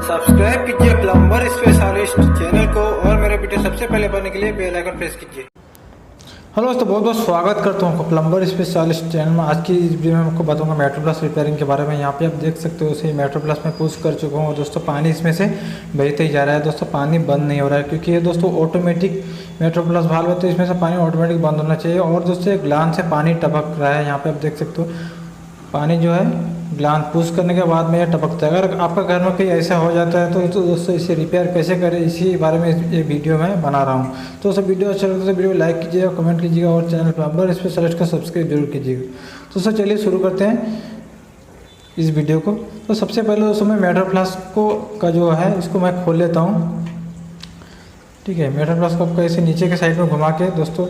Subscribe कीजिए plumber specialist channel को और मेरे वीडियो सबसे पहले पाने के लिए बेल आइकन प्रेस कीजिए। हेलो दोस्तों, बहुत बहुत स्वागत करता हूँ प्लम्बर स्पेशलिस्ट चैनल में। आज की इस वीडियो में आपको बताऊंगा मेट्रो प्लस रिपेयरिंग के बारे में। यहाँ पे आप देख सकते हो उसे मेट्रो प्लस में पुश कर चुका हूँ दोस्तों। पानी इसमें से बहते ही जा रहा है दोस्तों, पानी बंद नहीं हो रहा है क्योंकि ये दोस्तों ऑटोमेटिक मेट्रो प्लस वाल्व है, तो इसमें से पानी ऑटोमेटिक बंद होना चाहिए। और दोस्तों एक ग्लान से पानी टपक रहा है, यहाँ पे आप देख सकते हो पानी जो है ग्लान पुश करने के बाद में यह टपकता है। अगर आपका घर में कहीं ऐसा हो जाता है तो दोस्तों इसे रिपेयर कैसे करें, इसी बारे में ये वीडियो मैं बना रहा हूँ। तो दोस्तों वीडियो अच्छा लगता है तो वीडियो लाइक कीजिएगा, कमेंट कीजिएगा और चैनल प्लम्बर स्पेशलिस्ट का सब्सक्राइब जरूर कीजिएगा। तो दोस्तों चलिए शुरू करते हैं इस वीडियो को। तो सबसे पहले दोस्तों मैं मेट्रो प्लस का जो है इसको मैं खोल लेता हूँ। ठीक है, मेट्रो प्लस को आपको ऐसे नीचे के साइड में घुमा के दोस्तों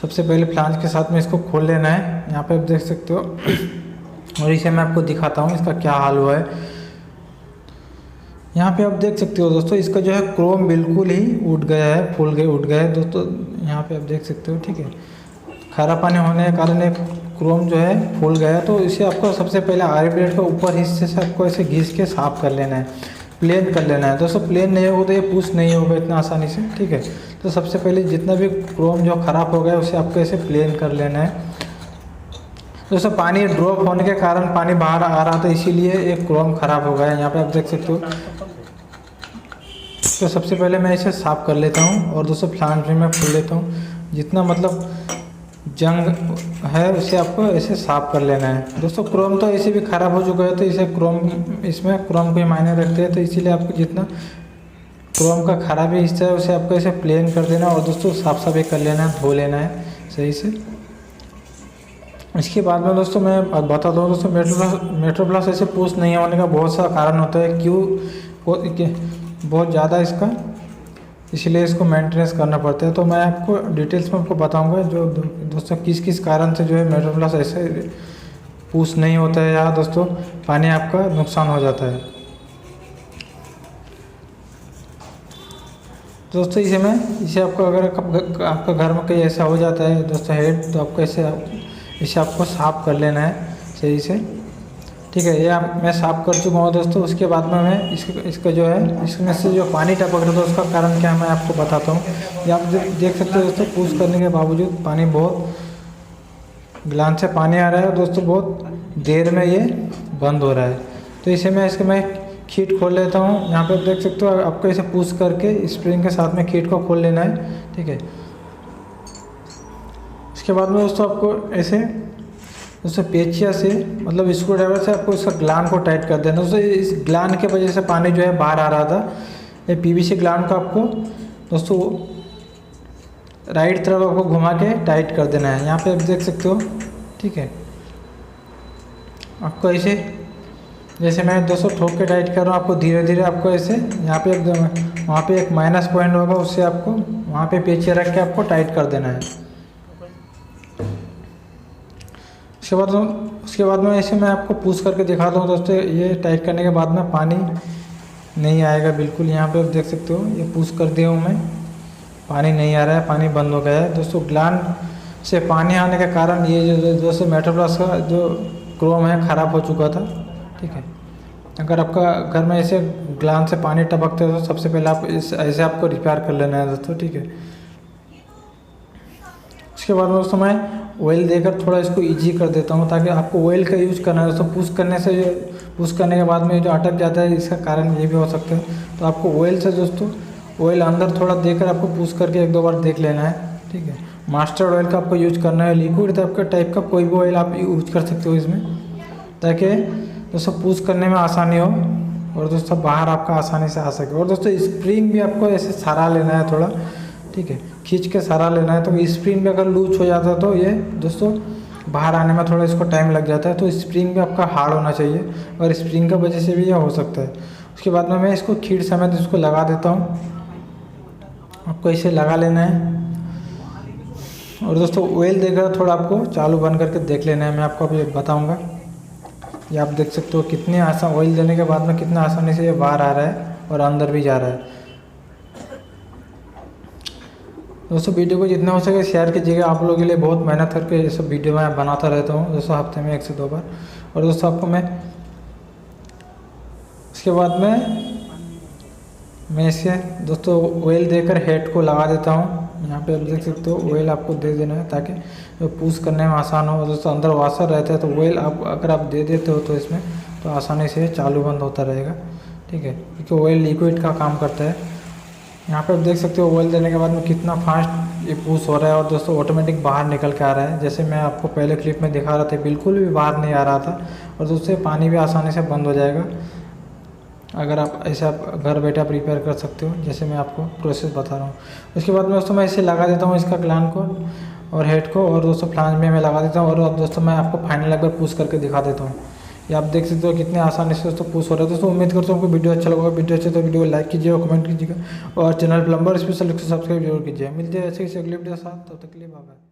सबसे पहले फ्लांज के साथ में इसको खोल लेना है। यहाँ पे आप देख सकते हो और इसे मैं आपको दिखाता हूँ इसका क्या हाल हुआ है। यहाँ पे आप देख सकते हो दोस्तों इसका जो है क्रोम बिल्कुल ही उठ गया है, उठ गया है दोस्तों। यहाँ पे आप देख सकते हो, ठीक है, खारा पानी होने के कारण एक क्रोम जो है फूल गया है। तो इसे आपको सबसे पहले आर ब्लेड का ऊपर हिस्से से आपको ऐसे घिस के साफ कर लेना है, प्लेन कर लेना है दोस्तों। प्लेन नहीं होगा तो ये पुश नहीं होगा इतना आसानी से। ठीक है, तो सबसे पहले जितना भी क्रोम जो ख़राब हो गया उसे आपको ऐसे प्लेन कर लेना है दोस्तों। पानी ड्रॉप होने के कारण पानी बाहर आ रहा था, इसीलिए एक क्रोम ख़राब हो गया है। यहाँ पे आप देख सकते हो। तो सबसे पहले मैं इसे साफ़ कर लेता हूँ और दोस्तों फ्लांज भी मैं खोल लेता हूँ। जितना मतलब जंग है उसे आपको ऐसे साफ़ कर लेना है दोस्तों। क्रोम तो ऐसे भी ख़राब हो चुका है, तो इसे इसमें क्रोम के मायने रखते हैं, तो इसीलिए आपको जितना क्रोम का खराबी हिस्सा है उसे आपको ऐसे प्लेन कर देना और दोस्तों साफ सफाई कर लेना है, धो लेना है सही से। इसके बाद में दोस्तों मैं बता दूँ दोस्तों मेट्रो प्लस ऐसे पुश नहीं होने का बहुत सा कारण होता है। बहुत ज़्यादा इसका, इसलिए इसको मेंटेनेंस करना पड़ता है। तो मैं आपको डिटेल्स में आपको बताऊंगा जो दोस्तों किस किस कारण से जो है मेट्रो प्लस ऐसे पुश नहीं होता है या दोस्तों पानी आपका नुकसान हो जाता है। दोस्तों इसे आपको अगर आपका घर में कहीं ऐसा हो जाता है दोस्तों हेड, तो आपको इसे आपको साफ़ कर लेना है सही से। ठीक है, ये मैं साफ़ कर चुका हूँ दोस्तों। उसके बाद में मैं इसका जो है इसमें से जो पानी टपक रहा था उसका कारण क्या है मैं आपको बताता हूँ। ये आप देख सकते हो दोस्तों, पुश करने के बावजूद पानी बहुत ग्लान से पानी आ रहा है दोस्तों, बहुत देर में ये बंद हो रहा है। तो इसे मैं खीट खोल लेता हूँ। यहाँ पे देख सकते हो आपको इसे पुश करके स्प्रिंग के साथ में खीट को खोल लेना है। ठीक है, इसके बाद में दोस्तों आपको ऐसे दोस्तों पेचिया से मतलब स्क्रू ड्राइवर से आपको इसका ग्लान को टाइट कर देना दोस्तों। इस ग्लान के वजह से पानी जो है बाहर आ रहा था। ये पीवीसी ग्लान को आपको दोस्तों राइट तरफ आपको घुमा के टाइट कर देना है। यहाँ पे आप देख सकते हो। ठीक है, आपको ऐसे जैसे मैं दोस्तों ठोक के टाइट कर रहा हूँ, आपको धीरे धीरे आपको ऐसे यहाँ पे वहाँ पे एक माइनस पॉइंट होगा, उससे आपको वहाँ पे पेचिया रख के आपको टाइट कर देना है। उसके बाद में ऐसे मैं आपको पुश करके दिखाता हूँ दोस्तों। ये टाइट करने के बाद में पानी नहीं आएगा बिल्कुल। यहाँ पे आप देख सकते हो ये पुश कर दिया हूँ मैं, पानी नहीं आ रहा है, पानी बंद हो गया है दोस्तों। ग्लान से पानी आने के कारण ये जो दोस्तों मेट्रो प्लस का जो क्रोम है ख़राब हो चुका था। ठीक है, अगर आपका घर में ऐसे ग्लान से पानी टपकते हो तो सबसे पहले आप ऐसे आपको रिपेयर कर लेना है दोस्तों। ठीक है, उसके बाद में दोस्तों मैं ऑयल देकर थोड़ा इसको इजी कर देता हूँ, ताकि आपको ऑयल का यूज़ करना है दोस्तों। पुश करने के बाद में जो अटक जाता है, इसका कारण ये भी हो सकता है। तो आपको ऑयल से दोस्तों ऑयल अंदर थोड़ा देकर आपको पुश करके एक दो बार देख लेना है। ठीक है, मास्टर्ड ऑयल का आपको यूज करना है, लिक्विड टाइप का कोई भी ऑयल आप यूज कर सकते हो इसमें, ताकि दोस्तों पुश करने में आसानी हो और दोस्तों बाहर आपका आसानी से आ सके। और दोस्तों स्प्रिंग भी आपको ऐसे सहारा लेना है थोड़ा। ठीक है, खींच के सहारा लेना है। तो स्प्रिंग भी अगर लूज हो जाता है तो ये दोस्तों बाहर आने में थोड़ा इसको टाइम लग जाता है। तो स्प्रिंग भी आपका हार्ड होना चाहिए और स्प्रिंग की वजह से भी यह हो सकता है। उसके बाद में मैं इसको खींच समेत इसको लगा देता हूँ। आपको इसे लगा लेना है और दोस्तों ऑयल देकर थोड़ा आपको चालू बंद करके देख लेना है। मैं आपको अभी बताऊँगा। ये आप देख सकते हो कितने आसान ऑयल देने के बाद में कितना आसानी से ये बाहर आ रहा है और अंदर भी जा रहा है। दोस्तों वीडियो को जितना हो सके शेयर कीजिएगा। आप लोगों के लिए बहुत मेहनत करके ये सब वीडियो मैं बनाता रहता हूँ दोस्तों, हफ्ते में 1 से 2 बार। और दोस्तों आपको मैं इसके बाद में मैं इसे दोस्तों ऑयल देकर हेड को लगा देता हूँ। यहाँ पे आप देख सकते हो ऑयल आपको दे देना है ताकि पुश करने में आसान हो। दोस्तों अंदर वाशर रहता है तो ऑयल आप अगर आप दे देते हो तो इसमें तो आसानी से चालू बंद होता रहेगा, ठीक है, क्योंकि ऑयल लिक्विड का काम करता है। यहाँ पे आप देख सकते हो ऑयल देने के बाद में कितना फास्ट ये पुश हो रहा है और दोस्तों ऑटोमेटिक बाहर निकल के आ रहा है। जैसे मैं आपको पहले क्लिप में दिखा रहा था बिल्कुल भी बाहर नहीं आ रहा था और दोस्तों पानी भी आसानी से बंद हो जाएगा। अगर आप ऐसे आप घर बैठा प्रिपेयर कर सकते हो जैसे मैं आपको प्रोसेस बता रहा हूँ। उसके बाद में दोस्तों मैं इसे लगा देता हूँ इसका क्लान को और हेड को, और दोस्तों फ्लांज में मैं लगा देता हूँ। और अब दोस्तों मैं आपको फाइनल एक बार पुश करके दिखा देता हूँ। ये आप देख सकते हो कितने आसानी से दोस्तों पुश हो रहा है। दोस्तों उम्मीद करता हूँ आपको वीडियो अच्छा लगा। वीडियो अच्छा तो वीडियो को लाइक कीजिए और कमेंट कीजिएगा और चैनल प्लम्बर स्पेशलिस्ट को सब्सक्राइब जरूर कीजिए। मिलते हैं ऐसे ही अगले वीडियो के साथ, तब तक के लिए बाय बाय।